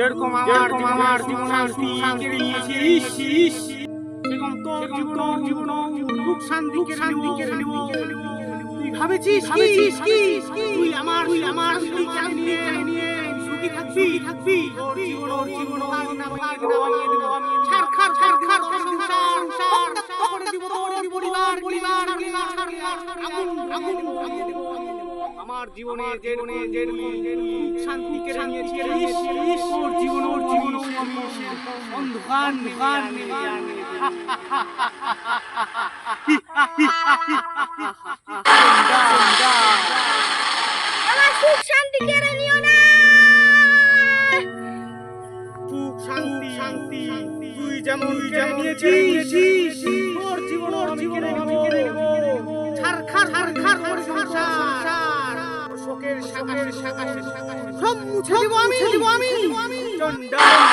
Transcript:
যেরকম আমার জীবন শান্তি কেড়ে নিয়েছিস, সেরকম তোর জীবন সুখ শান্তি কেড়ে নিব। তুই ভাবেছিস কি তুই আমার শান্তি কেড়ে নিয়ে সুখী থাকবি? তোর জীবন বানিয়ে দেব আমি। ছাড় সংসার করে দিব তোর পরিবার আগুন আমার জীবনে যে শান্তি কেড়ে নিয়েছিস, তোর জীবন অন্ধকার আমার সুখ শান্তি কেড়ে নিও না। সুখ শান্তি তুই যেমন নিয়েছিস, তোর জীবন আমি কেড়ে নেব। ছাড় করে সংসার শোকের শাখা সব মুছে দেব আমি। চন্ডাল